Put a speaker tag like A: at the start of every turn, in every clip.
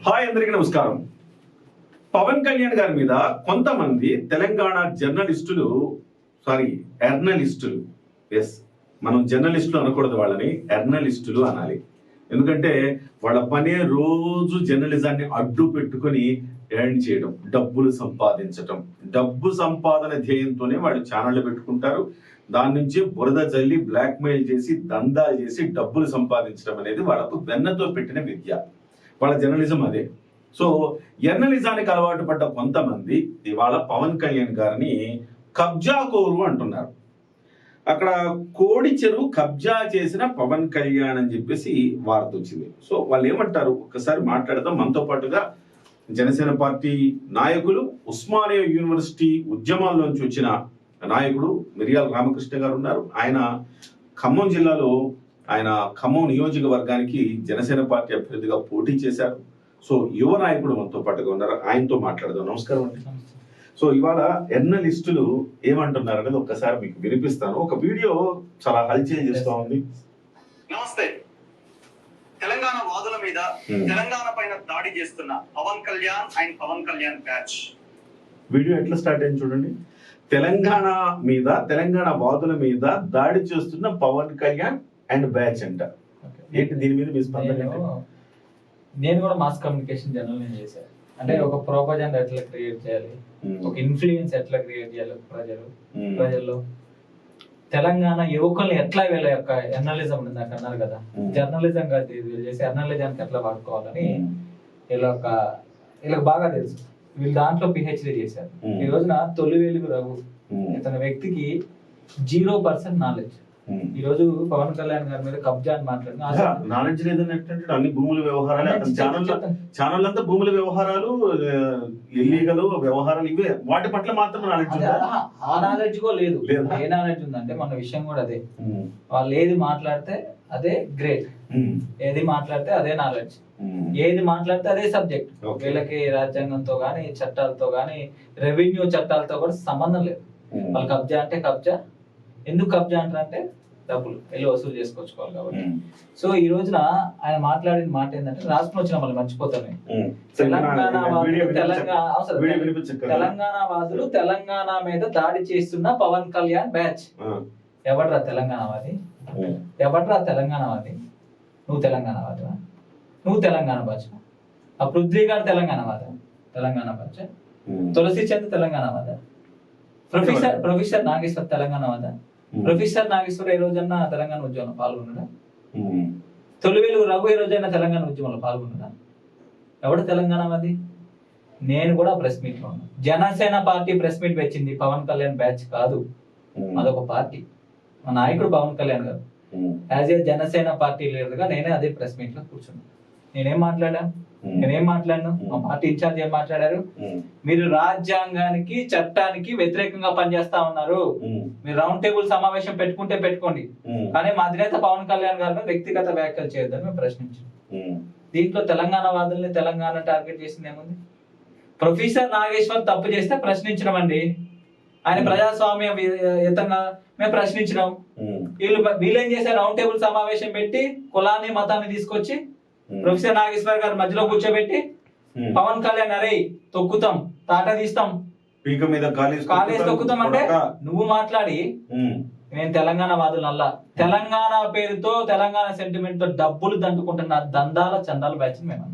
A: Hi అందరికీ నమస్కారం. పవన్ కళ్యాణ్ గారి మీద కొంతమంది తెలంగాణ జర్నలిస్టులు ఎస్ మనం జర్నలిస్టులు అనకూడదు, వాళ్ళని ఎర్నలిస్టులు అనాలి. ఎందుకంటే వాళ్ళ పనే రోజు జర్నలిజాన్ని అడ్డు పెట్టుకొని ఎర్న్ చేయడం, డబ్బులు సంపాదించటం. డబ్బు సంపాదన ధ్యేయంతోనే వాళ్ళు ఛానళ్ళు పెట్టుకుంటారు. దాని నుంచి బురద జల్లి బ్లాక్మెయిల్ చేసి దందాలు చేసి డబ్బులు సంపాదించడం అనేది వాళ్ళకు వెన్నతో పెట్టిన విద్య. వాళ్ళ జర్నలిజం అదే. సో జర్నలిజానికి అలవాటు పడ్డ కొంతమంది ఇవాళ పవన్ కళ్యాణ్ గారిని కబ్జా కోరు అంటున్నారు. అక్కడ కోడి చెరువు కబ్జా చేసిన పవన్ కళ్యాణ్ అని చెప్పేసి వార్త వచ్చింది. సో వాళ్ళు ఏమంటారు ఒక్కసారి మాట్లాడదాం. మనతో పాటుగా జనసేన పార్టీ నాయకులు, ఉస్మానియా యూనివర్సిటీ ఉద్యమాల్లోంచి వచ్చిన నాయకుడు మిరియాల రామకృష్ణ గారు ఉన్నారు. ఆయన ఖమ్మం జిల్లాలో ఖమ్మం నియోజకవర్గానికి జనసేన పార్టీ అభ్యర్థిగా పోటీ చేశారు. సో యువ నాయకుడు మనతో పాటుగా ఉన్నారు, ఆయనతో మాట్లాడదాం. నమస్కారం అండి. సో ఇవాళ ఎర్నలిస్టులు ఏమంటున్నారు అనేది ఒక్కసారి మీకు వినిపిస్తాను. ఒక వీడియో చాలా హల్చల్ చేస్తా ఉంది.
B: నమస్తే. తెలంగాణ వాదుల మీద తెలంగాణ పైన దాడి చేస్తున్న Pawan Kalyan and Pawan Kalyan batch.
A: Video ఎట్లా స్టార్ట్ అయింది చూడండి. తెలంగాణ వాదుల మీద దాడి చేస్తున్న పవన్ కళ్యాణ్ అండ్ బ్యాచ్ అంట. ఏంటి దీని మీద మీ స్పందన?
C: నేను కూడా మాస్ కమ్యూనికేషన్ జర్నలిజం చేశాను. అంటే ఒక ప్రోపజెండా ఎట్లా క్రియేట్ చేయాలి, ఒక ఇన్ఫ్లుయెన్స్ ఎట్లా క్రియేట్ చేయాలి ప్రజల్లో, తెలంగాణ యువకుల్ని ఎట్లా వీళ్ళ యొక్క జర్నలిజం నాకు అన్నారు కదా, జర్నలిజం కాదు వీళ్ళు చేసి జర్నలిజానికి ఎట్లా వాడుకోవాలని వీళ్ళకి బాగా తెలుసు. వీళ్ళు దాంట్లో పిహెచ్డి చేశారు. ఈ రోజున తొలివేలుగు రఘు ఇతని వ్యక్తికి 0% నాలెడ్జ్. ఈ రోజు పవన్ కళ్యాణ్ గారి మీద కబ్జా అని మాట్లాడిన
A: నాలెడ్జ్ లేదని అన్ని భూముల వ్యవహారాలు, ఛానల్ అంతా భూముల వ్యవహారాలు, ఇల్లీగల్ వ్యవహారాలు, ఇవే వాటి పట్ల మాత్రం నాలెడ్జ్.
C: ఆ నాలెడ్జ్ కూడా లేదు. ఏ నాలెడ్జ్ ఉందంటే మన విషయం కూడా అదే. వాళ్ళు ఏది మాట్లాడితే అదే గ్రేట్, ఏది మాట్లాడితే అదే నాలెడ్జ్, ఏది మాట్లాడితే అదే సబ్జెక్ట్. వీళ్ళకి రాజ్యాంగంతో గానీ, చట్టాలతో గానీ, రెవెన్యూ చట్టాలతో కూడా సంబంధం లేదు. వాళ్ళు కబ్జా అంటే కబ్జా. ఎందుకు కబ్జా అంటారంటే డబ్బులు వెళ్ళి వసూలు చేసుకొచ్చుకోవాలి కాబట్టి. సో ఈ రోజున ఆయన మాట్లాడిన మాట ఏంటంటే, రాష్ట్రం వచ్చిన మళ్ళీ మర్చిపోతాను, తెలంగాణ వాదులు తెలంగాణ మీద దాడి చేస్తున్న పవన్ కళ్యాణ్ బ్యాచ్. ఎవడ్రా తెలంగాణవాది? ఎవడ్రా తెలంగాణవాది? నువ్వు తెలంగాణవాదివా? నువ్వు తెలంగాణ బ్యాచ్. ఆ పృథ్వీ గారు తెలంగాణవాద? తెలంగాణ బ్యాచ్. తులసి చంద్ తెలంగాణవాద? ప్రొఫెసర్ నాగేశ్వర్ తెలంగాణవాద? ప్రొఫెసర్ నాగేశ్వర్ ఏ రోజన్నా తెలంగాణ ఉద్యమంలో పాల్గొన్నాడా? తొలివేలు రఘు ఏ రోజైనా తెలంగాణ ఉద్యమంలో పాల్గొన్నాడా? ఎవడు తెలంగాణవాది? నేను కూడా ప్రెస్ మీట్ లో ఉన్నా. జనసేన పార్టీ ప్రెస్ మీట్ వచ్చింది, పవన్ కళ్యాణ్ బ్యాచ్ కాదు. అదొక పార్టీ. మా నాయకుడు పవన్ కళ్యాణ్ గారు as a Janasena party leader గా నేనే అదే ప్రెస్ మీట్ లో కూర్చున్నా. నేనేం మాట్లాడాను? మా పార్టీ ఇన్ఛార్జ్ ఏం మాట్లాడారు? మీరు రాజ్యాంగానికి చట్టానికి వ్యతిరేకంగా పనిచేస్తా ఉన్నారు. మీరు రౌండ్ టేబుల్ సమావేశం పెట్టుకోండి, కానీ మా అధినేత పవన్ కళ్యాణ్ గారిని వ్యక్తిగత వ్యాఖ్యలు చేయొద్దని మేము ప్రశ్నించాం. దీంట్లో తెలంగాణ వాదుల్ని తెలంగాణ టార్గెట్ చేసింది ఏముంది? ప్రొఫెసర్ నాగేశ్వర్ తప్పు చేస్తే ప్రశ్నించడం అండి. ఆయన ప్రజాస్వామ్యయుతంగా మేము ప్రశ్నించడం. వీళ్ళేం చేశారు? రౌండ్ టేబుల్ సమావేశం పెట్టి కులాన్ని మతాన్ని తీసుకొచ్చి ప్రొఫెసర్ నాగేశ్వర్ గారు మధ్యలో కూర్చోబెట్టి పవన్ కళ్యాణ్ అరే తొక్కుతాం, తాట తీస్తాం, కాలేజ్ తొక్కుతాం అంటే నువ్వు మాట్లాడి నేను తెలంగాణ వాదులల్లా, తెలంగాణ పేరుతో తెలంగాణ సెంటిమెంట్ తో డబ్బులు దండుకుంటున్న దందాల చందాల బ్యాచ్ మేము.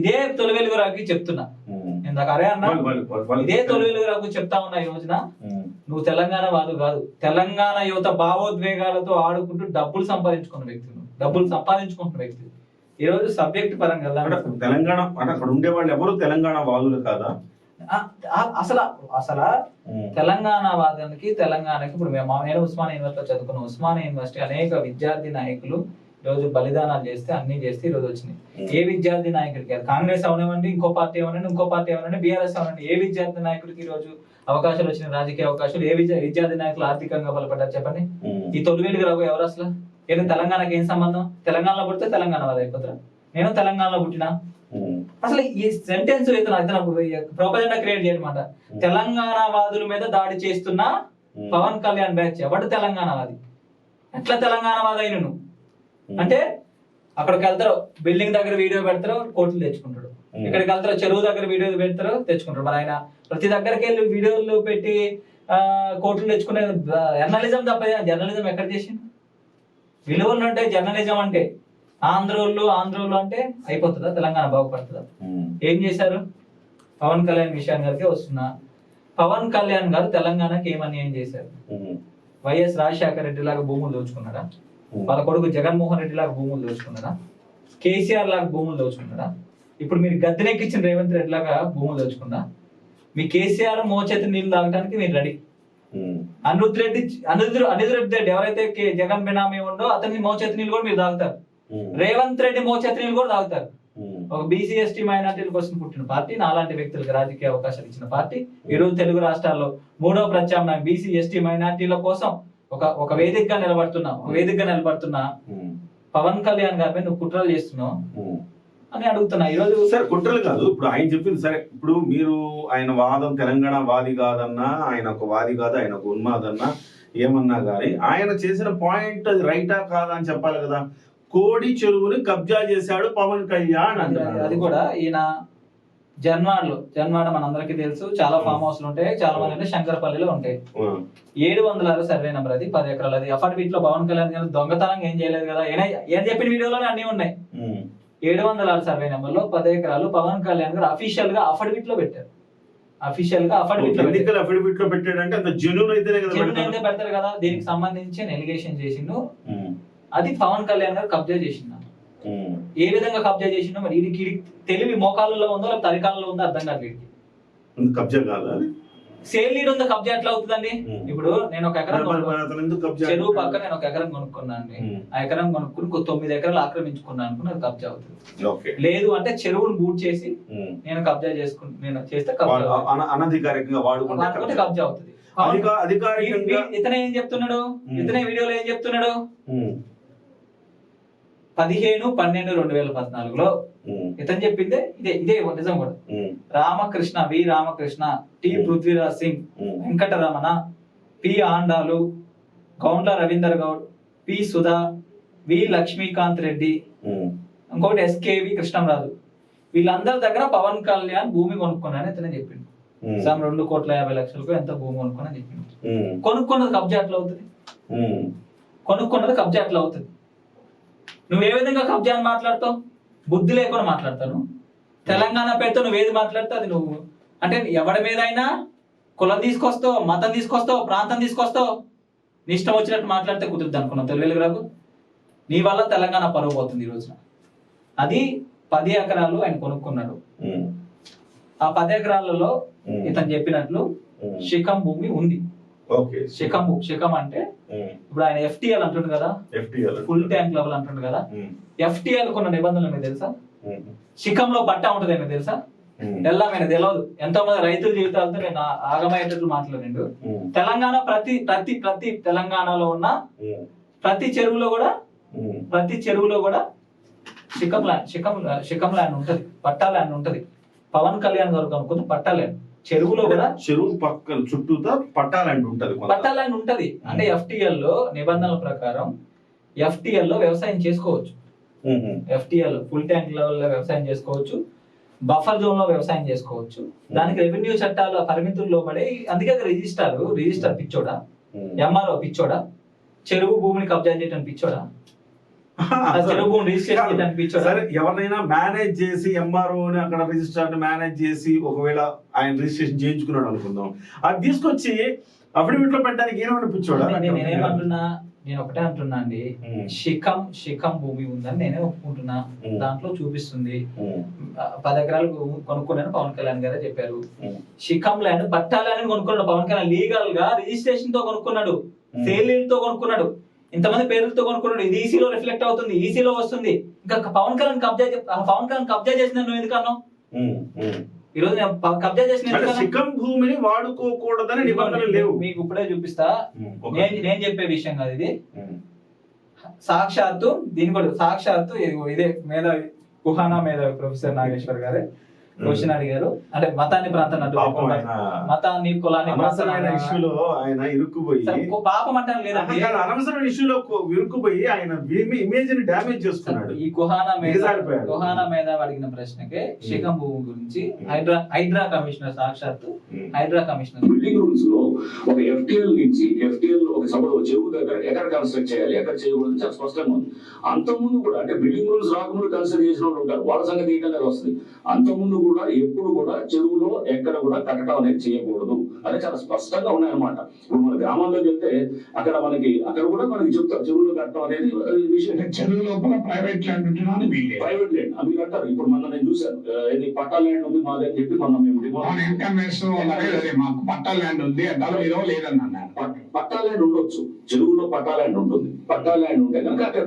C: ఇదే తొలివేలుగు రాకి చెప్తున్నా, ఇందాక అరే అన్నా, ఇదే తొలివేలుగు రాకు చెప్తా ఉన్నా. ఈ రోజున నువ్వు తెలంగాణ వాదు కాదు, తెలంగాణ యువత భావోద్వేగాలతో ఆడుకుంటూ డబ్బులు సంపాదించుకున్న వ్యక్తి. ఈ రోజు సబ్జెక్ట్ పరంగా
A: తెలంగాణ అక్కడ ఉండే వాళ్ళు ఎవరు తెలంగాణ వాదులు కాదా?
C: అసలు తెలంగాణ వాదానికి తెలంగాణకి ఇప్పుడు నేను ఉస్మానియా యూనివర్సిటీలో చదువుకున్న ఉస్మానియా యూనివర్సిటీ అనేక విద్యార్థి నాయకులు ఈ రోజు బలిదానాలు చేస్తే అన్ని చేస్తే ఈ రోజు వచ్చినాయి. ఏ విద్యార్థి నాయకుడికి, కాంగ్రెస్ అవనివ్వండి, ఇంకో పార్టీ అవనండి, బీఆర్ఎస్ అవనండి, ఏ విద్యార్థి నాయకుడికి ఈ రోజు అవకాశాలు వచ్చినాయి, రాజకీయ అవకాశాలు, ఏ విద్యార్థి నాయకులు ఆర్థికంగా బలపడ్డారు చెప్పండి? ఈ తొలివేలుగు రావు ఎవరు అసలు? ఏదో తెలంగాణకి ఏం సంబంధం? తెలంగాణలో పుడితే తెలంగాణ వాడు అయిపోతారా? నేను తెలంగాణలో పుట్టినా. అసలు ఈ సెంటెన్స్ ప్రొపజెండా క్రియేట్ చేయనమాట. తెలంగాణ వాదుల మీద దాడి చేస్తున్న పవన్ కళ్యాణ్ బ్యాచ్ ఎవడు తెలంగాణ వాది? ఎట్లా తెలంగాణ వాది అయిన నువ్వు? అంటే అక్కడికి వెళ్తారు, బిల్డింగ్ దగ్గర వీడియో పెడతారు, కోట్లు తెచ్చుకుంటాడు. ఇక్కడికి వెళ్తారు, చెరువు దగ్గర వీడియో పెడతారు, తెచ్చుకుంటారు. మరి ఆయన ప్రతి దగ్గరికి వెళ్ళి వీడియోలు పెట్టి కోట్లు తెచ్చుకునే జర్నలిజం తప్ప జర్నలిజం ఎక్కడ చేసిండు? విలువలు ఉంటాయి జర్నలిజం అంటే. ఆంధ్రోళ్ళు అంటే అయిపోతుందా? తెలంగాణ బాగుపడుతుందా? ఏం చేశారు? పవన్ కళ్యాణ్ విషయానికి వస్తున్నా. పవన్ కళ్యాణ్ గారు తెలంగాణకి ఏమని ఏం చేశారు? వైఎస్ రాజశేఖర రెడ్డి లాగా భూములు దోచుకున్నారా? వాళ్ళ కొడుకు జగన్మోహన్ రెడ్డి లాగా భూములు దోచుకున్నారా? కేసీఆర్ లాగా భూములు దోచుకున్నారా? ఇప్పుడు మీరు గద్దెనెక్కించిన రేవంత్ రెడ్డి లాగా భూములు దోచుకున్నా? మీ కేసీఆర్ మోచేతి నీళ్లు తాగడానికి మీరు రెడీ. అనిరుద్ రెడ్డి ఎవరైతే జగన్ బినామీ ఉండో అతని మోచేతి నీళ్ళు కూడా మీరు తాగుతారు. రేవంత్ రెడ్డి మోచేతి నీళ్ళు కూడా తాగుతారు. ఒక బీసీ ఎస్టీ మైనార్టీల కోసం పుట్టిన పార్టీ, నాలాంటి వ్యక్తులకు రాజకీయ అవకాశాలు ఇచ్చిన పార్టీ, ఈ రోజు తెలుగు రాష్ట్రాల్లో 3వ ప్రత్యామ్నాయం బీసీ ఎస్టీ మైనార్టీల కోసం ఒక వేదికగా నిలబడుతున్నా పవన్ కళ్యాణ్ గారి మీద నువ్వు కుట్రలు చేస్తున్నావు అని అడుగుతున్నా. ఈ రోజు
A: సరే కుట్రలు కాదు, ఇప్పుడు ఆయన చెప్పింది సరే. ఇప్పుడు మీరు ఆయన వాదం తెలంగాణ వాది కాదన్నా, ఆయన ఒక వాది కాదు, ఆయన ఒక ఉన్మాదన్నా ఏమన్నా కానీ ఆయన చేసిన పాయింట్ అది రైటా కాదా అని చెప్పాలి కదా. కోడి చెరువుని కబ్జా చేశాడు పవన్ కళ్యాణ్ అంటున్నాడు.
C: అది కూడా ఈయన జన్వాడ మనందరికీ తెలుసు, చాలా ఫామ్ హౌస్లు ఉంటాయి, చాలా మంది అంటే శంకరపల్లిలో ఉంటాయి. 706 సర్వే నెంబర్, అది 10 ఎకరాలు. అది అఫిడవిట్ లో పవన్ కళ్యాణ్ గారు దొంగతనంగా ఏం చేయలేదు కదా. ఏం చెప్పిన వీడియోలోనే అన్ని ఉన్నాయి. 706 సర్వే నెంబర్ లో 10 ఎకరాలు పవన్ కళ్యాణ్ గారు అఫీషియల్ గా అఫిడవిట్ లో పెట్టారు.
A: అఫిడవిట్ లో పెట్టాడంటే అంత జెన్యూన్ అయితేనే
C: అయితే పెడతారు కదా. దీనికి సంబంధించి ఎలిగేషన్ చేసిండు, అది పవన్ కళ్యాణ్ గారు కబ్జా చేసిండు. ఏ విధంగా కబ్జా చేసిండో మరి వీడికి తెలివి మోకాళ్ళలో ఉందో లేకపోతే అరికాలలో ఉందో అర్థం కాదు. వీడికి
A: కబ్జా కాదా?
C: సేల్ లీడ్ ఉందో కబ్జా ఎట్లా అవుతుందండి? ఇప్పుడు నేను ఒక ఎకరం చెరువు పక్క నేను ఒక ఎకరం కొనుక్కున్నా అండి. ఆ ఎకరం కొనుక్కుని 9 ఎకరాలు ఆక్రమించుకున్నాను అనుకుని అది కబ్జా అవుతుంది. లేదు అంటే చెరువును బూట్ చేసి నేను కబ్జా నేను చేస్తే
A: అనధికారికంగా వాడుకుంటే కబ్జా
C: అవుతుంది. ఇతనే ఏం చెప్తున్నాడు? ఇతనే వీడియోలో ఏం చెప్తున్నాడు? 15/12/2014లో ఇతను చెప్పిందే ఇదే నిజం కూడా. V Ramakrishna, T Prithviraj Singh, Venkataramana, P Andalu, Goundla Ravinder Goud, P Sudha, V Lakshmikanth Reddy, ఇంకోటి ఎస్కేవి కృష్ణంరాజు, వీళ్ళందరి దగ్గర పవన్ కళ్యాణ్ భూమి కొనుక్కున్నాను ఇతనే చెప్పిండు. 2,50,00,000 ఎంత భూమి కొనుక్కున్నా చెప్పిండు. కొనుక్కున్నది కబ్జా ఎట్లా అవుతుంది? నువ్వు ఏ విధంగా కబ్జా అని మాట్లాడతావు? బుద్ధి లేకుండా మాట్లాడతాను. తెలంగాణ పేరుతో నువ్వేది మాట్లాడితే అది నువ్వు అంటే ఎవరి మీద అయినా కులం తీసుకొస్తావు, మతం తీసుకొస్తావు, ప్రాంతం తీసుకొస్తావు, నీ ఇష్టం వచ్చినట్టు మాట్లాడితే కుదురుద్ది అనుకున్నావు. తెలుగురాకు నీ వల్ల తెలంగాణ పరువు పోతుంది ఈ రోజున. అది 10 ఎకరాలు ఆయన కొనుక్కున్నాడు. ఆ 10 ఎకరాలలో ఇతను చెప్పినట్లు శిఖం భూమి ఉంది. శిఖం అంటే ఇప్పుడు ఆయన FTL అంటుండు కదా, ఫుల్ ట్యాంక్ లెవెల్ అంటుండు కదా. FTL కొన్న నిబంధనలు మీకు తెలుసా? శిఖంలో పట్టా ఉంటుంది మీకు తెలుసా? ఎల్లమైన తెలియదు. ఎంతో మంది రైతుల జీవితాలతో నేను ఆగమయ్యేటట్లు మాట్లాడిండు. తెలంగాణ ప్రతి తెలంగాణలో ఉన్న ప్రతి చెరువులో కూడా శిఖం ల్యాండ్ ఉంటది, పట్టా ల్యాండ్ ఉంటది. పవన్ కళ్యాణ్ గారు కనుక్కుంటే పట్టా ల్యాండ్ చెరువులో కూడా
A: చెరువు పక్కన చుట్టూతో పట్టా ల్యాండ్ ఉంటది. అంటే FTL లో నిబంధనల ప్రకారం FTL లో వ్యవసాయం చేసుకోవచ్చు. FTL ఫుల్ ట్యాంక్ లెవెల్ లో వ్యవసాయం చేసుకోవచ్చు, బఫర్ జోన్ లో వ్యవసాయం చేసుకోవచ్చు. దానికి రెవెన్యూ చట్టాల పరిమితుల్లో పడి, అందుకే రిజిస్టర్ పిచ్చోడా, MRO పిచ్చోడా, చెరువు భూమిని కబ్జా చేయడం పిచ్చోడా, చెరువు భూమిని రిజిస్ట్రేషన్ చేయడానికి పిచ్చోడా? ఎవరినైనా మేనేజ్ చేసి MRO ని అక్కడ రిజిస్టర్ మేనేజ్ చేసి ఒకవేళ ఆయన రిజిస్ట్రేషన్ చేయించుకున్నాడు అనుకుందాం, అది తీసుకొచ్చి అఫిడవిట్ లో పెట్టడానికి ఏమైనా పిచ్చోడా?
C: నేను ఒకటే అంటున్నా అండి, శిఖం భూమి ఉందని నేనే ఒప్పుకుంటున్నా. దాంట్లో చూపిస్తుంది 10 ఎకరాలు కొనుక్కున్నాను పవన్ కళ్యాణ్ గారే చెప్పారు. శిఖం ల్యాండ్ పట్టా ల్యాండ్ కొనుక్కున్నాడు పవన్ కళ్యాణ్, లీగల్ గా రిజిస్ట్రేషన్ తో కొనుక్కున్నాడు, సేల్ తో కొనుక్కున్నాడు, ఇంతమంది పేర్లతో కొనుక్కున్నాడు. ఇది ఈసీలో రిఫ్లెక్ట్ అవుతుంది, ఈసీలో వస్తుంది. ఇంకా పవన్ కళ్యాణ్ కబ్జా చేసిన నువ్వు ఎందుకు అన్నావు? ఈ రోజు కబ్జా చేసిన
A: శిఖం భూమిని వాడుకోకూడదని నిబంధనలు లేవు.
C: మీకు ఇప్పుడే చూపిస్తా. నేను చెప్పే విషయం కాదు ఇది. సాక్షాత్తు ఇదే మేధావి కుహానా మేధావి ప్రొఫెసర్ నాగేశ్వర్ గారే క్వశ్చన్ అడిగారు, అంటే మతాన్ని ప్రాంతాన్ని అడ్డు
A: పాపం
C: పెట్టుకుంటారు.
A: ఆయన
C: మతాన్ని కులాన్ని
A: అనవసరమైన ఇష్యూలో ఆయన ఇరుక్కుపోయి
C: సరే, పాపం అంటే లేదండి.
A: అనవసరమైన ఇష్యూలో ఇరుక్కుపోయి ఆయన ఇమేజ్ ని డామేజ్ చేసుకున్నాడు.
C: ఈ కుహానా మీద అడిగిన ప్రశ్నకే శిఖం భూమి గురించి హైడ్రా కమిషనర్ సాక్షాత్తు హైడ్రా కమిషనర్
D: బిల్డింగ్ రూల్స్ లో ఒక ఎఫ్టీఎల్ నుంచి ఎఫ్టీఎల్ ఒక సభలో చెరువు దగ్గర ఎక్కడ కన్స్ట్రక్ట్ చేయాలి, ఎక్కడ చేయకూడదు చాలా స్పష్టంగా ఉంది. అంతకుముందు కూడా అంటే బిల్డింగ్ రూల్స్ రాకముందు కన్సిడర్ చేసిన వాళ్ళు ఉంటారు, వాళ్ళ సంగతి ఏంటనేది వస్తుంది. అంతకుముందు కూడా ఎప్పుడు కూడా చెరువులో ఎక్కడ కూడా కట్టడం అనేది చేయకూడదు అని చాలా స్పష్టంగా ఉన్నాయన్నమాట. ఇప్పుడు మన గ్రామాల్లోకి వెళ్తే అక్కడ కూడా మనకి చెప్తారు చెరువులో కట్టడం అనేది విషయం.
E: చెరువు లోపల ప్రైవేట్ ల్యాండ్ ఉంటున్నాను
D: ప్రైవేట్ ల్యాండ్ అది కట్టారు. ఇప్పుడు నేను చూశాను, ఇది పట్టా ల్యాండ్ ఉంది మాది అని చెప్పి మనం
E: మాకు పట్టా ల్యాండ్ ఉంది అంటే లేదన్నా.
D: పట్టా ల్యాండ్ ఉండొచ్చు, చెరువులో పట్టా ల్యాండ్ ఉంటుంది. పట్టా ల్యాండ్ ఉంటే కనుక అక్కడ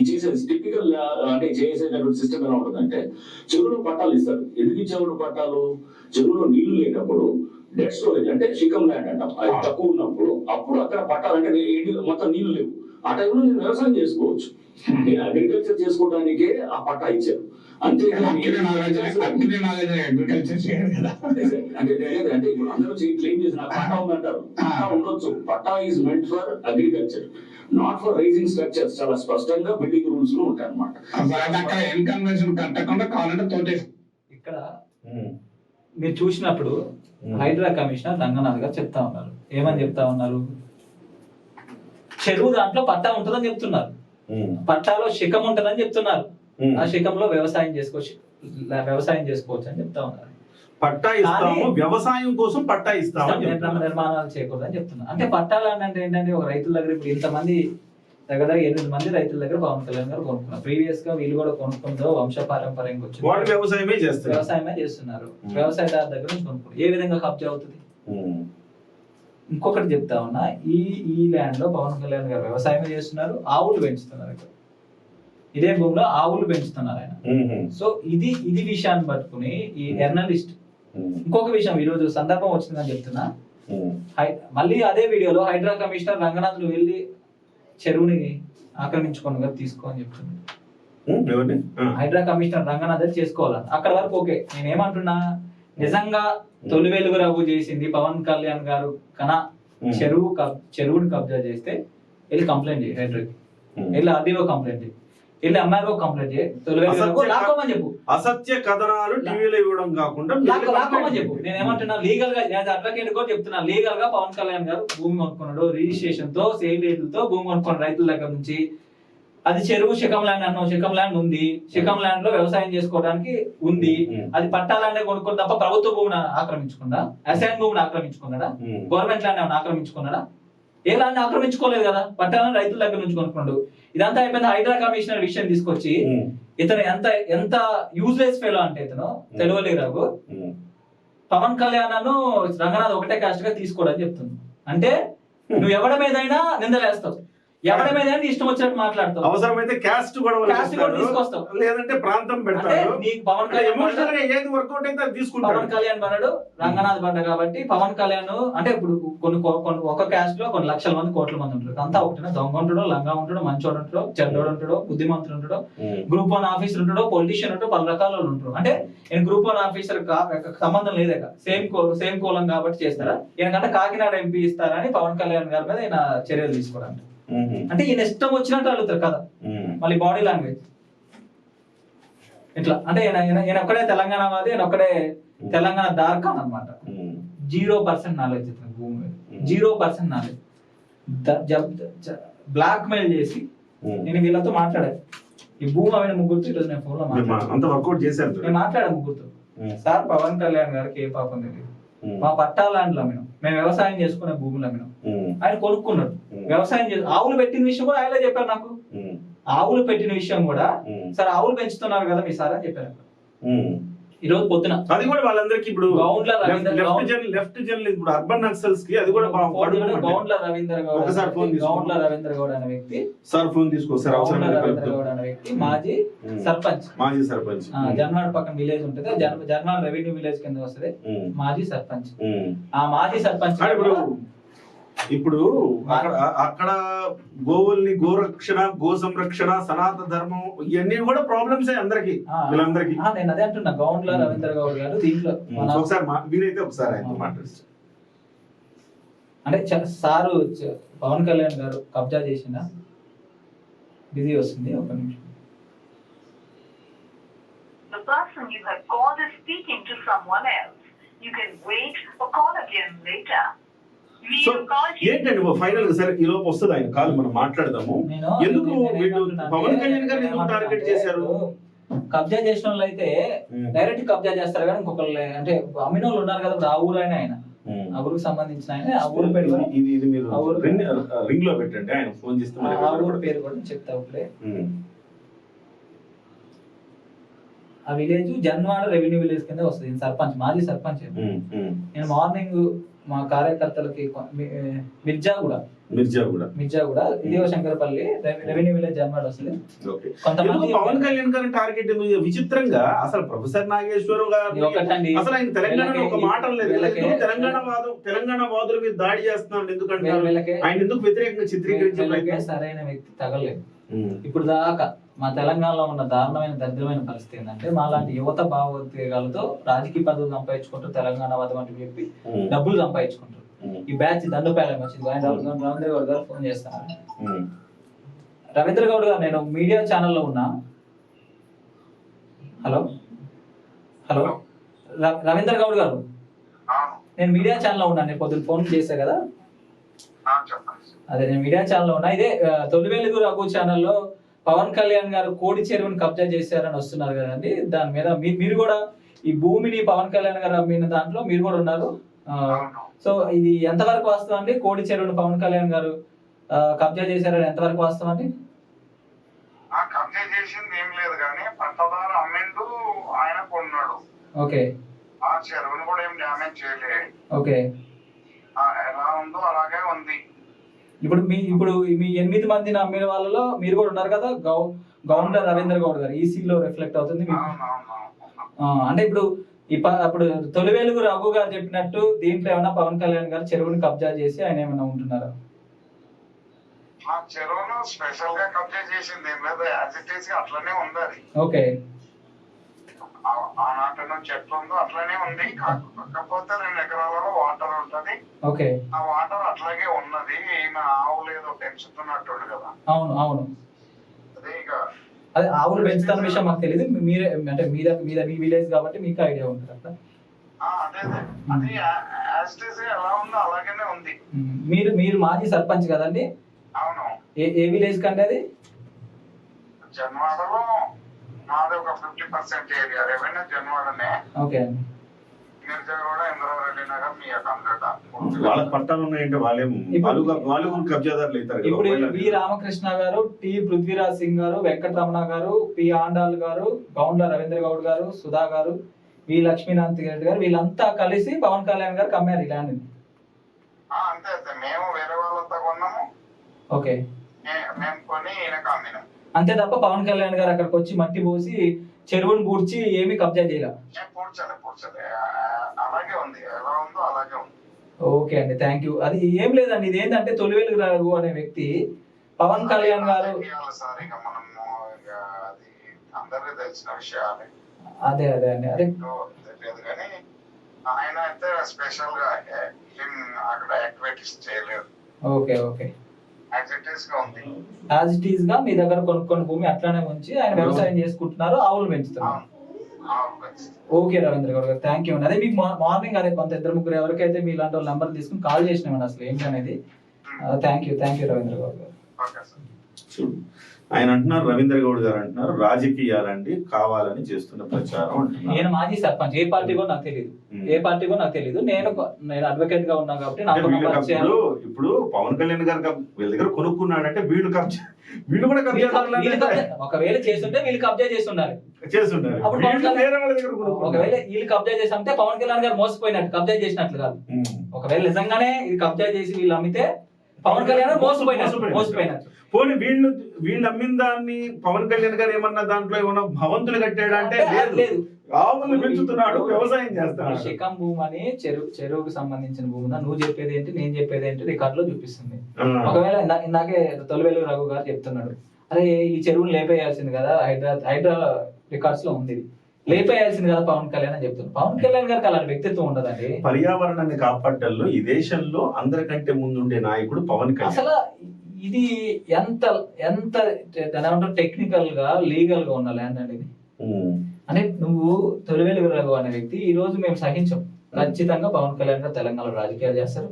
D: చేసే టిపికల్ అంటే చేసేటటువంటి సిస్టమ్ ఎలా ఉంటుందంటే చెరువులో పట్టాలు ఇస్తారు. ఎందుకు ఇచ్చేవాళ్ళు పట్టాలు? చెరువులో నీళ్లు లేనప్పుడు డెడ్ స్టోరేజ్ అంటే శిఖం ల్యాండ్ అంటాం, అది తక్కువ ఉన్నప్పుడు అప్పుడు అక్కడ పట్టాలంటే మొత్తం నీళ్లు లేవు. ఆ టైంలో నేను వ్యవసాయం చేసుకోవచ్చు, నేను అగ్రికల్చర్ చేసుకోవడానికే ఆ పట్టా ఇచ్చారు. అంతేకాని
E: అగ్రికల్చర్ చేయరు కదా.
D: అంటే ఇప్పుడు అందరూ క్లెయిమ్ చేసిన పట్టా ఉందంటారు. పట్టా ఉండొచ్చు, patta is meant for agriculture, not for raising structures. చాలా స్పష్టంగా బిల్డింగ్ రూల్స్ లో ఉంటాయి అన్నమాట.
E: అక్కడ ఇన్కన్వెన్షన్ కట్టకుండా కావాలంటే తోటే.
C: ఇక్కడ మీరు చూసినప్పుడు హైడ్రా కమిషనర్ రంగనాథ్ గారు చెప్తా ఉన్నారు, ఏమని చెప్తా ఉన్నారు? చెరువు దాంట్లో పట్టా ఉంటుందని చెప్తున్నారు, పట్టాలో శిఖం ఉంటుందని చెప్తున్నారు, ఆ శిఖంలో వ్యవసాయం చేసుకోవచ్చు అని చెప్తా ఉన్నారు.
A: పట్టా ఇస్తాము, వ్యవసాయం కోసం పట్టా ఇస్తాము,
C: నిర్మాణాలు చేయకూడదని చెప్తున్నారు. అంటే పట్టాలు అంటే ఏంటంటే ఒక రైతుల దగ్గర ఇప్పుడు ఇంతమంది దగ్గర 8 మంది రైతుల దగ్గర పవన్ కళ్యాణ్ గారు కొనుక్కున్నారు. ప్రీవియస్ గా వీళ్ళు కూడా కొనుక్కుందో వంశపారంపర్యంగా వచ్చి
A: వాళ్ళు వ్యవసాయమే
C: చేస్తున్నారు. వ్యవసాయదారు దగ్గర నుంచి కొనుక్కున్నారు. ఏ విధంగా కబ్జా అవుతుంది? ఇంకొకటి చెప్తా ఉన్నా, ఈ ల్యాండ్ లో పవన్ కళ్యాణ్ గారు వ్యవసాయం చేస్తున్నారు, ఆవులు పెంచుతున్నారు. ఇక్కడ ఇదే భూమిలో ఆవులు పెంచుతున్నారు ఆయన. సో ఇది విషయాన్ని పట్టుకుని ఈ జర్నలిస్ట్ ఇంకొక విషయం ఈరోజు సందర్భం వచ్చిందని చెప్తున్నా. మళ్ళీ అదే వీడియోలో హైడ్రా కమిషనర్ రంగనాథ్ వెళ్ళి చెరువుని ఆక్రమించుకొని తీసుకో అని చెప్తున్నాడు. హైడ్రా కమిషనర్ రంగనాథ్ చేసుకోవాలని అక్కడ వరకు ఓకే. నేను ఏమంటున్నా, నిజంగా తొలి వెలుగు రఘు చేసింది పవన్ కళ్యాణ్ గారు కన్నా చెరువుని కబ్జా చేస్తే వెళ్ళి కంప్లైంట్ చేయి, హైడ్రాకి వెళ్ళి ఆర్డీఓ కంప్లైంట్ చేయి, వెళ్ళి ఎంఆర్ఓ కంప్లైంట్ చేయి, తొలి వెలుగు రఘు లాక్కోమని చెప్పు.
A: అసత్య కథనాలు టీవీలో ఇవ్వడం కాకుండా
C: లాక్కోమని చెప్పు. నేను ఏమంటున్నా, లీగల్ గా అడ్వకేట్ కూడా చెప్తున్నా, లీగల్ గా పవన్ కళ్యాణ్ గారు భూమి కొనుక్కున్నాడు, రిజిస్ట్రేషన్ తో సేల్ తో భూమి కొనుక్కున్నాడు రైతుల దగ్గర నుంచి. అది చెరువు శిఖం ల్యాండ్ అన్నావు, శిఖం ల్యాండ్ ఉంది, శిఖం ల్యాండ్ లో వ్యవసాయం చేసుకోవడానికి ఉంది. అది పట్టా ల్యాండ్ కొనుక్కొని తప్ప ప్రభుత్వ భూమిని ఆక్రమించుకున్నా, అసైన్ భూమిని ఆక్రమించుకున్నాడా, గవర్నమెంట్ ల్యాండ్ ఏమైనా ఆక్రమించుకున్నాడా? ఏ ల్యాండ్ ఆక్రమించుకోలేదు కదా, పట్టాలను రైతుల దగ్గర నుంచి కొనుక్కున్నాడు. ఇదంతా అయిపోయింది. హైడ్రా కమిషనర్ విషయం తీసుకొచ్చి ఇతను ఎంత యూజ్లెస్ ఫెలో అంటే ఇతను తెలుగులేరావు పవన్ కళ్యాణ్ రంగనాథ్ ఒకటే కాస్ట్ గా తీసుకోవడం చెప్తుంది. అంటే నువ్వు ఎవరి మీదైనా నిందలేస్తావు, ఎవరి మీద ఇష్టం వచ్చినట్టు మాట్లాడతావు,
A: అవసరమైతే క్యాస్ట్ కూడా
C: తీసుకొస్తావు,
A: లేదంటే ప్రాంతం పెడతాడు.
C: పవన్ కళ్యాణ్ పడ్డాడు, రంగనాథ్ పడ్డా కాబట్టి పవన్ కళ్యాణ్ అంటే ఇప్పుడు కొన్ని ఒక క్యాస్ట్ లో కొన్ని లక్షల మంది కోట్ల మంది ఉంటారు. అంతా ఒకటినా దొంగ ఉంటాడో, లంగా ఉంటాడో, మంచోడు ఉంటాడో, చెడ్డోడు ఉంటాడో, బుద్ధిమంతుడు ఉంటాడో, గ్రూప్ 1 ఆఫీసర్ ఉంటాడో, పొలిటీషియన్ ఉంటాడో, పలు రకాల ఉంటారు. అంటే నేను గ్రూప్ 1 ఆఫీసర్ సంబంధం లేదక, సేమ్ కోలం కాబట్టి చేస్తారా? ఈయనకంటే కాకినాడ ఎంపీ ఇస్తారని పవన్ కళ్యాణ్ గారి మీద ఈయన చర్యలు తీసుకోవడానికి. అంటే ఈయన ఇష్టం వచ్చినట్టు అడుగుతారు కదా. మళ్ళీ బాడీ లాంగ్వేజ్ ఇట్లా అంటే ఈయన ఒక్కడే తెలంగాణ వాది, ఈయన ఒక్కడే తెలంగాణ దార్ఖాన్ అనమాట. 0% నాలెడ్జ్ ఇతను భూమి మీద, 0% నాలెడ్జ్. బ్లాక్ మెయిల్ చేసి నేను వీళ్ళతో మాట్లాడాను. ఈ భూమి అవిన ముగ్గురుతో ఈరోజు నేను ఫోన్ లో నేను మాట్లాడాను ముగ్గురుతో. సార్ పవన్ కళ్యాణ్ గారికి ఏ పాపం తెలియదు, మా పట్టా ల్యాండ్ లో మేము వ్యవసాయం చేసుకునే భూములు అమ్మినాం, ఆయన కొనుక్కున్నాడు. వ్యవసాయం ఆవులు పెట్టిన విషయం కూడా ఆయన చెప్పారు నాకు. ఆవులు పెట్టిన విషయం కూడా సార్ ఆవులు పెంచుతున్నారు కదా మీ సార్ అని చెప్పారు. ఈ రోజు పొద్దున
A: అది కూడా వాళ్ళందరికీ ఇప్పుడు
C: గౌండ్ల రవీంద్ర
A: ఇప్పుడు అర్బన్ నక్సల్స్ కి అది కూడా
C: గౌండ్ల రవీంద్ర గౌడ్ అనే వ్యక్తి
A: సార్ ఫోన్ తీసుకోసారి
C: రవీంద్ర గౌడ్ అనే వ్యక్తి మాజీ సర్పంచ్ జన్వాడ పక్కన విలేజ్ ఉంటుంది, జన్వాడ రెవెన్యూ విలేజ్ కింద వస్తుంది. మాజీ సర్పంచ్, ఆ మాజీ సర్పంచ్
A: ఇప్పుడు అక్కడ అక్కడ గోవుల్ని గోరక్షణ గో సంరక్షణ సనాతన ధర్మం ఇవన్నీ కూడా ప్రాబ్లమ్స్ అందరికి వీళ్ళందరికీ.
C: నేను అదే అంటున్నా, గౌండ్ల రవీంద్ర గౌడ్ గారు దీంట్లో
A: ఒకసారి వీలైతే ఒకసారి ఆయనతో మాట్లాడుతారు.
C: అంటే సారు పవన్ కళ్యాణ్ గారు కబ్జా చేసిన బిజీ వస్తుంది, ఒక నిమిషం.
F: The person you have called is speaking to someone else. You can wait or call again later.
A: So ఏంటండి ఫైనల్ గా సరే ఈ లోపు వస్తుంది ఆయన కాల్, మనం మాట్లాడదాము. ఎందుకు వీళ్ళు పవన్ కళ్యాణ్ గారిని ఎందుకు టార్గెట్ చేశారు?
C: కబ్జా చేసిన వాళ్ళు అయితే డైరెక్ట్ కబ్జా చేస్తారు కానీ ఇంకొకళ్ళు అంటే అమ్మిన వాళ్ళు ఉన్నారు కదా, ఆ ఊరు ఆయన ఆ ఊరికి సంబంధించిన ఆయన, ఆ ఊరు పేరు
A: ఇది మీరు రింగ్ లో పెట్టండి, ఆయన ఫోన్ చేస్తే
C: ఆ ఊరు పేరు కూడా చెప్తా ఇప్పుడే. ఆ విలేజ్ జన్వాడ రెవెన్యూ విలేజ్ కింద వస్తుంది. సర్పంచ్, మాజీ సర్పంచ్. నేను మార్నింగ్ మా కార్యకర్తలకి మిర్జాగూడ ఇదే శంకరపల్లి రెవెన్యూ విలేజ్ జన్వాడ వస్తుంది.
A: కొంతమంది పవన్ కళ్యాణ్ గారిని టార్గెట్ విచిత్రంగా అసలు ప్రొఫెసర్ నాగేశ్వరం గారు అసలు ఆయన తెలంగాణలో ఒక మాట లేదు. తెలంగాణ వాదుల మీద దాడి చేస్తున్నాడు ఎందుకంటే ఆయన ఎందుకు వ్యతిరేకంగా చిత్రీకరించే
C: సరైన వ్యక్తి తగలేదు. ఇప్పుడు దాకా మా తెలంగాణలో ఉన్న దారుణమైన దరిద్రమైన పరిస్థితి ఏంటంటే మాలాంటి యువత భావోద్వేగాలతో రాజకీయ పదవులు సంపాదించుకుంటారు, తెలంగాణ వాదం అంటే చెప్పి డబ్బులు సంపాదించుకుంటారు. ఈ బ్యాచ్ దండుపాలెం వచ్చింది. రవీంద్ర గౌడ్ గారు ఫోన్ చేస్తున్నారు. రవీంద్ర గౌడ్ గారు, నేను మీడియా ఛానల్లో ఉన్నా. హలో హలో రవీంద్ర గౌడ్ గారు, నేను మీడియా ఛానల్లో ఉన్నా. నేను పొద్దున్న ఫోన్ చేశా కదా, అదే నేను మీడియా ఛానల్లో ఉన్నా. ఇదే తొలివెలుగు రఘు ఛానల్లో పవన్ కళ్యాణ్ గారు కోడి చెరువుని కబ్జా చేశారని వస్తున్నారు కదండి. దాని మీద మీరు కూడా ఈ భూమిని పవన్ కళ్యాణ్ గారు అమ్మిన దాంట్లో మీరు కూడా ఉన్నారు. సో ఇది ఎంతవరకు వాస్తవం అండి? కోడి చెరువుని పవన్ కళ్యాణ్ గారు కబ్జా చేశారని ఎంతవరకు వాస్తవం అండి?
G: కబ్జా చేసింది ఏం లేదు కానీ పట్టదారు అమ్మిండు, ఆయన కొన్నాడు.
C: ఓకే.
G: ఆ చెరువుని కూడా ఏం డ్యామేజ్ చేయలేదు.
C: ఓకే.
G: ఎలా ఉందో అలాగే ఉంది.
C: ఇప్పుడు మీ 8 మందిని అమ్మిన వాళ్ళలో మీరు కూడా ఉన్నారు కదా, గవర్నర్ రవీంద్ర గౌడ్ గారు. ఈసీలో రిఫ్లెక్ట్ అవుతుంది. అంటే ఇప్పుడు అప్పుడు తొలివెలుగు రఘు గారు చెప్పినట్టు దీంట్లో ఏమైనా పవన్ కళ్యాణ్ గారు చెరువుని కబ్జా చేసి ఆయన ఏమైనా ఉంటున్నారా?
G: ఆ చెరువును స్పెషల్ గా కబ్జా చేసింది ఏం లేదు, యాజ్ ఇట్ ఈస్ అట్లనే ఉంది అది.
C: ఓకే.
G: ఆనాటి చెట్లు ఉందో అట్లనే ఉంది, కాకపోతే 2 ఎకరాలలో వాటర్ ఉంటది.
C: ఓకే.
G: ఆ వాటర్ అట్లాగే ఉన్నది. ఈయన ఆవులు ఏదో పెంచుతున్నట్టు కదా.
C: అవును అవును.
G: అదే ఇక
C: అదే ఆవులు పెంచుతున్న విషయం మాకు తెలియదు. మీరే అంటే మీ విలేజ్ కాబట్టి మీకు ఐడియా ఉంటుంది అట్లా.
G: అదే అది యాజ్ ఇట్ ఈస్ ఎలా ఉందో అలాగనే ఉంది.
C: మీరు మాజీ సర్పంచ్ కదండి?
G: అవును.
C: ఏ విలేజ్ కండి అది?
G: జన్వాడలో మాది ఒక 50% ఏరియా రెవెన్యూ జన్వాడనే.
C: ఓకే అండి.
G: మిర్జాగూడ, ఇంద్రారెడ్డి నగర్, మియాకంపేట.
A: వాళ్ళ పట్టాలు ఉన్నాయంటే వాళ్ళు కబ్జాదారులు అవుతారు.
C: ఇప్పుడు వి రామకృష్ణ గారు, టి పృథ్వీరాజ్ సింగ్ గారు, వెంకటరమణ గారు, పి ఆండాల్ గారు, గౌండ్ల రవీంద్ర గౌడ్ గారు, సుధా గారు, వి లక్ష్మీనాథ్ రెడ్డి గారు, వీళ్ళంతా కలిసి పవన్ కళ్యాణ్ గారు అమ్మారు ఈ ల్యాండ్.
G: అంతే అంతే. మేము వేరే వాళ్ళతో కొన్నాము.
C: ఓకే.
G: మేము కొని ఈయనకు అమ్మినాం.
C: అంతే తప్ప పవన్ కళ్యాణ్ గారు అక్కడికి వచ్చి మట్టి పోసి చెరువుని పూడ్చి ఏమి కబ్జా చేయాలి?
G: పూడ్చలే అలాగే ఉంది, ఎలా ఉందో అలాగే ఉంది.
C: ఓకే అండి, థ్యాంక్ యూ. అది ఏం లేదండి, ఇది ఏంటంటే తొలివెలుగు రఘు అనే వ్యక్తి పవన్ కళ్యాణ్ గారు
G: సార్ ఇక మనము అది అందరికీ తెలిసిన విషయాలే.
C: అదే అండి, అదే
G: తెలియదు కానీ ఆయన అయితే స్పెషల్ గా అక్కడ యాక్టివిటీస్ చేయలేదు.
C: Okay okay.
G: As
C: it is గా మీ దగ్గర కొనుక్కొని భూమి అట్లానే ఉంచి ఆయన వ్యవసాయం చేసుకుంటున్నారు, ఆవులు పెంచుతున్నారు. ఓకే రవీంద్ర గౌడ్ గారు, థ్యాంక్ యూ అండి. అదే మీకు మార్నింగ్ అదే కొంత 2-3 ఎవరికైతే మీ ఇలాంటి వాళ్ళ నెంబర్ తీసుకుని కాల్ చేసినామండి అసలు ఏంటి అనేది. థ్యాంక్ యూ రవీంద్ర గౌడ్ గారు.
A: ఆయన అంటున్నారు, రవీంద్ర గౌడ్ గారు అంటున్నారు రాజకీయాలండి కావాలని చేస్తున్న ప్రచారం అంటున్నారు.
C: నేను మాజీ సర్పంచ్, ఏ పార్టీ కూడా నాకు తెలియదు. నేను అడ్వకేట్ గా ఉన్నా కాబట్టి
A: ఇప్పుడు పవన్ కళ్యాణ్ గారు వీళ్ళ దగ్గర కొనుక్కున్నాడంటే వీళ్ళు కూడా
C: ఒకవేళ చేస్తుంటే వీళ్ళు కబ్జా చేస్తుండాలి. అప్పుడు ఒకవేళ వీళ్ళు కబ్జా చేసి అమ్మితే పవన్ కళ్యాణ్ గారు మోసపోయినట్టు, కబ్జా చేసినట్లు కాదు. ఒకవేళ నిజంగానే ఇది కబ్జా చేసి వీళ్ళు అమ్మితే పవన్ కళ్యాణ్ మోసపోయినట్టు.
A: పోనీ వీళ్ళు అమ్మిన దాన్ని పవన్ కళ్యాణ్ గారు ఏమన్నా దాంట్లో ఏమన్నా భవంతులు కట్టాడా అంటే లేదు. ఆవుల్ని పెంచుతున్నాడు, వ్యవసాయం చేస్తున్నాడు.
C: శకం భూమి అని చెరువుకు సంబంధించిన భూమి నువ్వు చెప్పేది ఏంటి నేను చెప్పేది ఏంటి రికార్డ్ లో చూపిస్తుంది. ఒకవేళ ఇందాకే తొలివేలు రఘు గారు చెప్తున్నాడు, అరే ఈ చెరువును లేపేయాల్సింది కదా, హైడ్రా రికార్డ్స్ లో ఉంది, లేపేయాల్సింది కదా పవన్ కళ్యాణ్ అని చెప్తున్నారు. పవన్ కళ్యాణ్ గారికి అలాంటి వ్యక్తిత్వం ఉండదండి.
A: పర్యావరణాన్ని కాపాడటంలో ఈ దేశంలో అందరికంటే ముందుండే నాయకుడు పవన్ కళ్యాణ్.
C: అసలు ఇది ఎంత ఎంత టెక్నికల్ గా లీగల్ గా ఉన్న ల్యాండ్ అండి ఇది. అంటే నువ్వు తొలివేలు రఘు అనే వ్యక్తి ఈ రోజు మేము సహించాం, ఖచ్చితంగా పవన్ కళ్యాణ్ గారు తెలంగాణలో రాజకీయాలు చేస్తారు.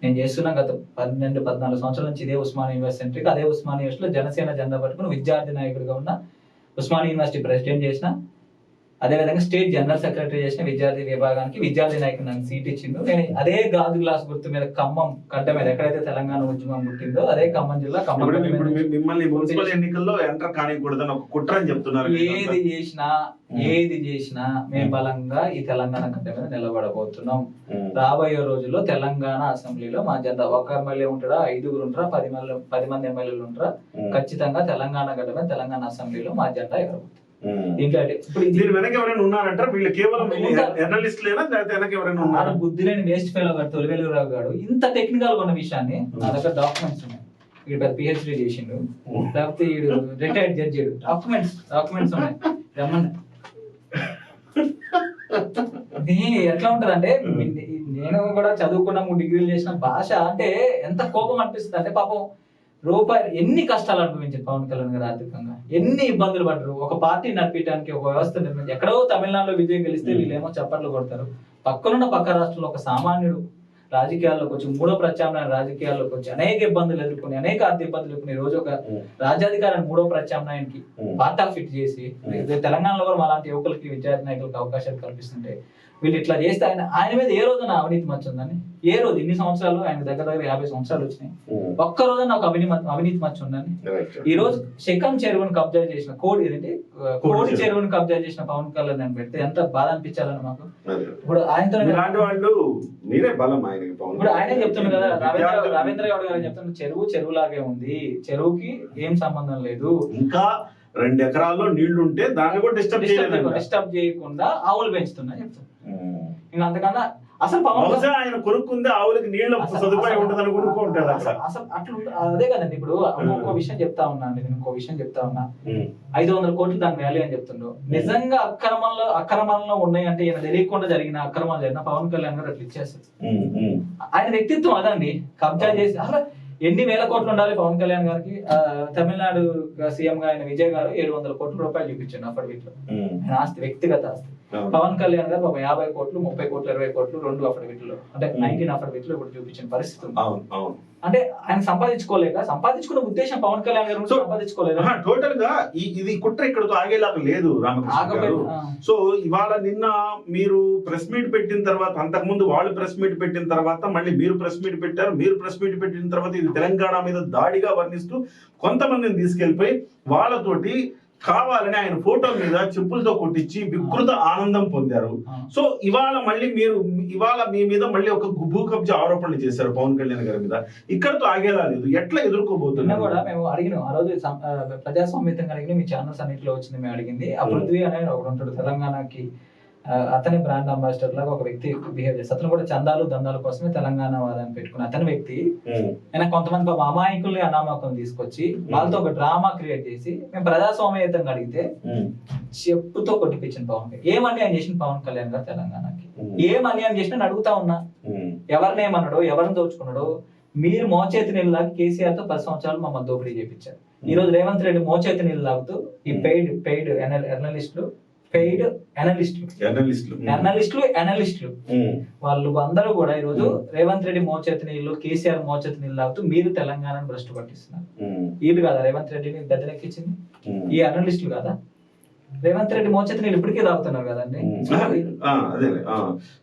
C: నేను చేస్తున్నా గత 12-14 సంవత్సరాల నుంచి ఇదే ఉస్మానియా యూనివర్సిటీ సెంట్రిక్, అదే ఉస్మానియా యూనివర్సిటీలో జనసేన జెండా పట్టుకుని విద్యార్థి నాయకుడిగా ఉన్న, ఉస్మానియా యూనివర్సిటీ ప్రెసిడెంట్ చేసిన, అదేవిధంగా స్టేట్ జనరల్ సెక్రటరీ చేసిన విద్యార్థి విభాగానికి విద్యార్థి నాయకుడు నాకు సీట్ ఇచ్చిండు. నేను అదే గాజు గ్లాస్ గుర్తు మీద ఖమ్మం గడ్డ మీద ఎక్కడైతే తెలంగాణ ఉద్యమం పుట్టిందో అదే ఖమ్మం జిల్లా ఖమ్మం
A: మిమ్మల్ని మున్సిపల్ ఎన్నికల్లో ఎంటర్ కానికూడదని ఒక కుట్ర అని చెప్తున్నారు.
C: ఏది చేసినా మేము బలంగా ఈ తెలంగాణ గడ్డ మీద నిలబడబోతున్నాం. రాబోయే రోజుల్లో తెలంగాణ అసెంబ్లీలో మా జెండా, ఒక ఎమ్మెల్యే ఉంటారా, 5 ఉంటారా, 10 మంది ఎమ్మెల్యేలు ఉంటారా, ఖచ్చితంగా తెలంగాణ గడ్డ మీద తెలంగాణ అసెంబ్లీలో మా జెండా ఎగరబోతుంది.
A: దీని వెనక ఎవరైనా ఉన్నారంటారు? వీళ్ళు కేవలం జర్నలిస్టులేనా లేకపోతే వెనక ఎవరైనా ఉన్నారు?
C: బుద్ధి లేని వేస్ట్ ఫెలో గారు తొలివేలు రావు గారు ఇంత టెక్నికల్ గా ఉన్న విషయాన్ని నా దగ్గర డాక్యుమెంట్స్ ఉన్నాయి. వీడు పిహెచ్డి చేసిండు, లేకపోతే వీడు రిటైర్డ్ జడ్జి, డాక్యుమెంట్స్ ఉన్నాయి రమ్మని. ఇది ఎట్లా ఉంటది అంటే, నేను కూడా చదువుకున్న 3 డిగ్రీలు చేసిన భాష అంటే ఎంత కోపం అనిపిస్తుంది అంటే, పాపం రూపాయి ఎన్ని కష్టాలు అనుభవించారు పవన్ కళ్యాణ్ గారు, ఆర్థికంగా ఎన్ని ఇబ్బందులు పడ్డారు. ఒక పార్టీ నడిపించడానికి, ఒక వ్యవస్థ నిర్మించి, ఎక్కడో తమిళనాడులో విజయం గెలిస్తే వీళ్ళేమో చప్పట్లు కొడతారు. పక్కనున్న పక్క రాష్ట్రంలో ఒక సామాన్యుడు రాజకీయాల్లోకి వచ్చి, 3వ ప్రత్యామ్నాయ రాజకీయాల్లోకి వచ్చి అనేక ఇబ్బందులు ఎదుర్కొని, అనేక ఆర్థిక ఇబ్బందులు ఎదుర్కొని, ఈ రోజు ఒక రాజ్యాధికారాన్ని 3వ ప్రత్యామ్నాయానికి పార్ట్ ఆఫ్ ఇట్ చేసి తెలంగాణలో కూడా అలాంటి యువకులకి విద్యార్థి నాయకులకు అవకాశాలు కల్పిస్తుంటే, వీళ్ళు ఇట్లా చేస్తే ఆయన మీద ఏ రోజున అవినీతి మచ్చ ఉందని, ఏ రోజు ఇన్ని సంవత్సరాలు ఆయన దగ్గర 50 సంవత్సరాలు వచ్చినాయి, ఒక్క రోజున నాకు అవినీతి మచ్చ ఉందని. ఈ రోజు శకం చెరువును కబ్జా చేసిన కోడి చెరువును కబ్జా చేసిన పవన్ కళ్యాణ్ అని పెడితే ఎంత బాధ అనిపించాలని మాకు. ఇప్పుడు ఆయనతో ఇప్పుడు ఆయనే చెప్తున్నారు కదా, రవీంద్ర గౌడ్ గారు చెప్తున్నారు, చెరువులాగే ఉంది, చెరువుకి ఏం సంబంధం లేదు,
A: ఇంకా 2 ఎకరాల్లో నీళ్లు ఉంటే దాన్ని కూడా
C: డిస్టర్బ్ చేయకుండా ఆవులు పెంచుతున్నా చెప్తున్నారు. ఇంకా అంతకన్నా అసలు
A: ఆయన కొనుక్కుంది ఆవులకి నీళ్ళ సదుపాయం ఉంటుందని కొనుక్కుంటాడు.
C: అసలు అట్లా అదే కదండి. ఇప్పుడు ఇంకో విషయం చెప్తా ఉన్నా అండి, నేను ఇంకో విషయం చెప్తా ఉన్నా, 500 కోట్లు దాని వాల్యూ అని చెప్తుండ్రు. నిజంగా అక్రమంలో ఉన్నాయంటే, ఈయన తెలియకుండా జరిగిన అక్రమాలు జరిగిన పవన్ కళ్యాణ్ గారు అట్లా ఇచ్చేస్తారు. ఆయన వ్యక్తిత్వం అదండి. కబ్జా చేసి అసలు ఎన్ని వేల కోట్లు ఉండాలి పవన్ కళ్యాణ్ గారికి. తమిళనాడు సీఎం గా ఆయన విజయ్ గారు 700 కోట్ల రూపాయలు చూపించాడు అఫిడవిట్లో, ఆయన ఆస్తి, వ్యక్తిగత ఆస్తి. పవన్ కళ్యాణ్ గారు 50 కోట్లు, 30 కోట్లు, 20 కోట్లు 2 అఫిడవిట్లో, అంటే 19 అఫిడవిట్లో ఇప్పుడు చూపించిన పరిస్థితి ఉంది. అంటే ఆయన సంపాదించుకున్న ఉద్దేశం పవన్ కళ్యాణ్ గారు సంపాదించుకోలేదు.
A: టోటల్ గా ఇది కుట్ర ఇక్కడతో ఆగేలాగా లేదు రామకృష్ణ గారు. సో ఇవాళ నిన్న మీరు ప్రెస్ మీట్ పెట్టిన తర్వాత, అంతకుముందు వాళ్ళు ప్రెస్ మీట్ పెట్టిన తర్వాత మళ్ళీ మీరు ప్రెస్ మీట్ పెట్టారు. మీరు ప్రెస్ మీట్ పెట్టిన తర్వాత ఇది తెలంగాణ మీద దాడిగా వర్ణిస్తూ కొంతమందిని తీసుకెళ్లిపోయి వాళ్ళతోటి కావాలని ఆయన ఫోటో మీద చెప్పులతో కొట్టించి వికృత ఆనందం పొందారు. సో ఇవాళ మీ మీద మళ్ళీ ఒక భూ కబ్జా ఆరోపణలు చేశారు పవన్ కళ్యాణ్ గారి మీద. ఇక్కడతో ఆగేలా లేదు, ఎట్లా ఎదుర్కోబోతున్నా కూడా
C: మేము అడిగినాం. ఆ రోజు ప్రజాస్వామ్యంగా అడిగిన మీ ఛానల్స్ అన్నింటిలో వచ్చింది మేము అడిగింది. ఆ పృథ్వీ అనేది ఒకడు ఉంటాడు తెలంగాణకి, అతని బ్రాండ్ అంబాసిడర్ లాగా ఒక వ్యక్తి బిహేవ్ చేస్తారు. అతను కూడా చందాలు దందాల కోసమే తెలంగాణ వాదాన్ని పెట్టుకుని అతని వ్యక్తి ఆయన కొంతమంది అమాయకుల్ని అనామకులను తీసుకొచ్చి వాళ్ళతో ఒక డ్రామా క్రియేట్ చేసి మేము ప్రజాస్వామ్యతంగా అడిగితే చెప్పుతో కొట్టిపించిన పవన్. ఏం అన్యాయం చేసిన పవన్ కళ్యాణ్ గారు తెలంగాణకి? ఏం అన్యాయం చేసిన అడుగుతా ఉన్నా. ఎవరిని ఏమన్నాడో, ఎవరిని దోచుకున్నాడో. మీరు మోచేతి నీళ్ళు లాగి కేసీఆర్ తో 10 సంవత్సరాలు మమ్మల్ని దోపిడీ చేపించారు. ఈ రోజు రేవంత్ రెడ్డి మోచేతి నీళ్ళు లాగుతూ ఈ పెయిడ్ అనలిస్టులు వాళ్ళు అందరూ కూడా ఈ రోజు రేవంత్ రెడ్డి మోచేతి నీళ్ళు, కేసీఆర్ మోచేతి నీళ్ళు తాగుతూ మీరు తెలంగాణను భ్రష్టు పట్టిస్తున్నారు. వీళ్ళు కదా రేవంత్ రెడ్డిని గద్దెనెక్కించింది, ఈ అనలిస్టులు కదా. రేవంత్ రెడ్డి మోచేతి నీళ్ళు ఇప్పటికే తాగుతున్నారు కదండి.
A: అదే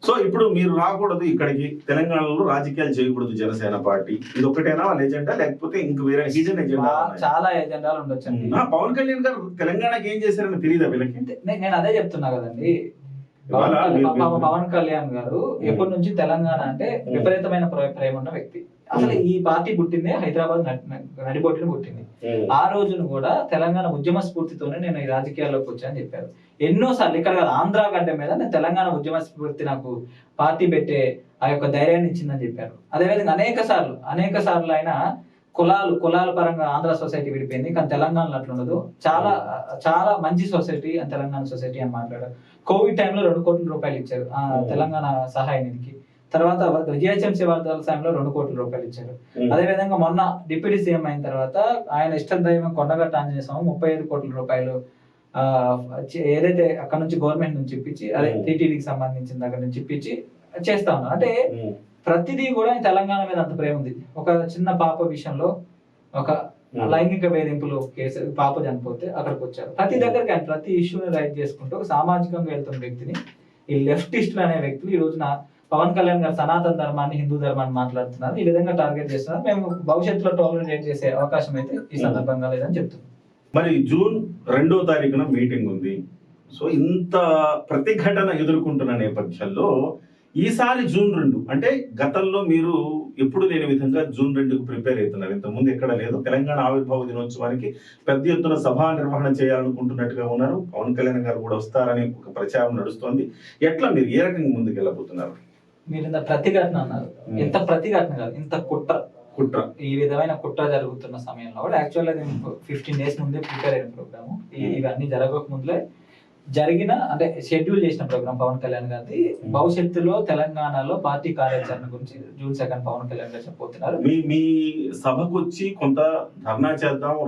A: సో ఇప్పుడు మీరు రాకూడదు ఇక్కడికి, తెలంగాణలో రాజకీయాలు చేయకూడదు జనసేన పార్టీ, ఇది ఒకటేనా వాళ్ళ ఎజెండా, లేకపోతే ఇంక వేరే హిడెన్ ఎజెండా?
C: చాలా ఎజెండాలు ఉండొచ్చండి.
A: పవన్ కళ్యాణ్ గారు తెలంగాణకి ఏం చేశారని తెలియదా వీళ్ళకి?
C: నేను అదే చెప్తున్నా కదండి.
A: ఇవాళ
C: పవన్ కళ్యాణ్ గారు ఎప్పటి నుంచి తెలంగాణ అంటే విపరీతమైన ప్రేమ ఉన్న వ్యక్తి. అసలు ఈ పార్టీ పుట్టిందే హైదరాబాద్ నడిబొట్టిన పుట్టింది. ఆ రోజును కూడా తెలంగాణ ఉద్యమ స్ఫూర్తితోనే నేను ఈ రాజకీయాల్లోకి వచ్చానని చెప్పారు. ఎన్నోసార్లు ఇక్కడ కాదు ఆంధ్ర గడ్డ మీద నేను తెలంగాణ ఉద్యమ స్ఫూర్తి నాకు పార్టీ పెట్టే ఆ యొక్క ధైర్యాన్ని ఇచ్చిందని చెప్పారు. అదేవిధంగా అనేక సార్లు ఆయన కులాల పరంగా ఆంధ్ర సొసైటీ విడిపోయింది, కానీ తెలంగాణలో అట్లా ఉండదు, చాలా చాలా మంచి సొసైటీ అని తెలంగాణ సొసైటీ అని మాట్లాడారు. కోవిడ్ టైంలో 2 కోట్ల రూపాయలు ఇచ్చారు తెలంగాణ సహాయ నిధికి. తర్వాత జిహెచ్ఎంసీ వార్తల సమయంలో 2 కోట్ల రూపాయలు ఇచ్చారు. అదేవిధంగా మొన్న డిప్యూటీ సీఎం అయిన తర్వాత ఆయన ఇష్టదైవం కొండగట్ట ఆంజనేయ స్వామి 35 కోట్ల రూపాయలు ఏదైతే అక్కడ నుంచి గవర్నమెంట్ నుంచి ఇప్పించి, అదే టీటీడీకి సంబంధించిన దగ్గర నుంచి ఇప్పించి చేస్తా ఉన్నారు. అంటే ప్రతిదీ కూడా తెలంగాణ మీద అంత ప్రేమ ఉంది. ఒక చిన్న పాప విషయంలో ఒక లైంగిక వేధింపులు కేసు, పాప చనిపోతే అక్కడికి వచ్చారు. ప్రతి దగ్గరికి ఆయన ప్రతి ఇష్యూని రైట్ చేసుకుంటూ ఒక సామాజికంగా వెళ్తున్న వ్యక్తిని ఈ లెఫ్టిస్టులు అనే వ్యక్తులు ఈ రోజున పవన్ కళ్యాణ్ గారు సనాతన ధర్మాన్ని, హిందూ ధర్మాన్ని మాట్లాడుతున్నారు, ఈ విధంగా టార్గెట్ చేస్తున్నారు. మేము భవిష్యత్తులో టాలరేట్ చేసే అవకాశం అయితే ఈ సందర్భంగా లేదని చెప్తున్నాం.
A: మరి జూన్ 2వ తారీఖున మీటింగ్ ఉంది. సో ఇంత ప్రతిఘటన ఎదుర్కొంటున్న నేపథ్యంలో ఈసారి జూన్ 2 అంటే గతంలో మీరు ఎప్పుడు లేని విధంగా జూన్ 2కు ప్రిపేర్ అవుతున్నారు. ఇంతకుముందు ఎక్కడ లేదు. తెలంగాణ ఆవిర్భావ దినోత్సవానికి పెద్ద ఎత్తున సభా నిర్వహణ చేయాలనుకుంటున్నట్టుగా ఉన్నారు. పవన్ కళ్యాణ్ గారు కూడా వస్తారని ఒక ప్రచారం నడుస్తోంది. ఎట్లా మీరు ఏ రకంగా ముందుకు వెళ్ళబోతున్నారు?
C: మీరు ఇంత ప్రతిఘటన అన్నారు. ఇంత ప్రతిఘటన కాదు, ఇంత కుట్ర ఈ విధమైన కుట్ర జరుగుతున్న సమయంలో కూడా యాక్చువల్గా 15 days ముందే ప్రిపేర్ అయిన ప్రోగ్రాము. ఇవన్నీ జరగక ముందులే జరిగిన అంటే షెడ్యూల్ చేసిన ప్రోగ్రామ్ పవన్ కళ్యాణ్ గారిది. భవిష్యత్తులో తెలంగాణలో పార్టీ కార్యాచరణ గురించి జూన్ 2 పవన్ కళ్యాణ్ గారు చెప్పబోతున్నారు.
A: మీ సభకు వచ్చి కొంత ధర్నా చేద్దాం,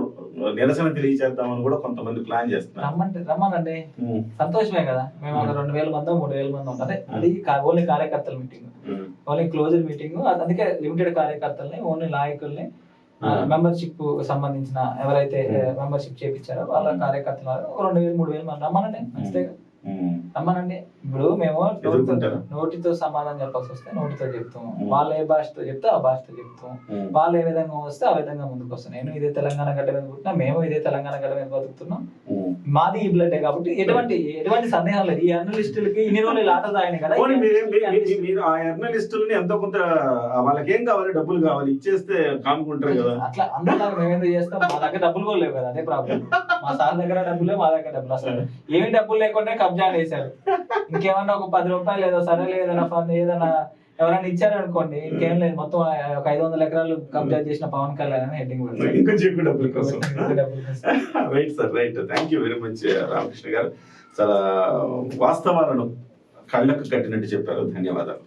A: నిరసన తెలియజేద్దాం అని కూడా కొంతమంది ప్లాన్ చేస్తున్నారు.
C: రమ్మనండి, సంతోషమే కదా. మేము ఒక 2000 మంది 3000 మంది ఉంటారు. అది ఓన్లీ కార్యకర్తల మీటింగ్, ఓన్లీ క్లోజర్ మీటింగ్. అందుకే లిమిటెడ్ కార్యకర్తల్ని, ఓన్లీ నాయకుల్ని, మెంబర్షిప్ సంబంధించిన ఎవరైతే మెంబర్షిప్ చేపించారో వాళ్ళ కార్యకర్తలు 2000 3000 మంది రమ్మనండి. మంచిదే రమ్మనండి. ఇప్పుడు మేము నోటితో సమాధానం చెప్పాల్సి వస్తే నోటితో చెప్తాము, వాళ్ళు ఏ భాషతో చెప్తే ఆ భాషతో చెప్తాము, వాళ్ళు ఏ విధంగా వస్తే ఆ విధంగా ముందుకు వస్తాం. నేను ఇదే తెలంగాణ గడ్డ మీద పుట్టినా, మేము ఇదే తెలంగాణ గడ్డ మీద బతుకుతున్నాం, మాది ఈ బ్లడ్ కాబట్టి ఎటువంటి సందేహం లేదు. ఈ అర్నలిస్టులకి ఇన్ని రోజులు ఆట తాగినాయి కదా.
A: మీరు ఆ అర్నలిస్టులని ఎంతో కొంత వాళ్ళకి ఏం కావాలి, డబ్బులు కావాలి, ఇచ్చేస్తే కానుకుంటారు కదా.
C: అట్లా అందరూ మేము ఎందుకు చేస్తాం? మా దగ్గర డబ్బులు కూడా లేవు కదా, అదే ప్రాబ్లం. మా సార్ దగ్గర డబ్బులే, మా దగ్గర డబ్బులు అసలు ఏమి డబ్బులు లేకుండా కబ్జా చేశారు. ఇంకేమన్నా ఒక 10 రూపాయలు ఏదో సరేలే ఏదైనా ఫండ్ ఏదైనా ఎవరైనా ఇచ్చారనుకోండి, ఇంకేం లేదు, మొత్తం ఒక 500 ఎకరాలు కబ్జా చేసిన పవన్ కళ్యాణ్ అని హెడ్డింగ్
A: పెడతారు డబ్బుల కోసం. Right sir, right. Thank you very much Ramakrishna గారు. చాలా వాస్తవాలను కళ్ళకు కట్టినట్టు చెప్పారు. ధన్యవాదాలు.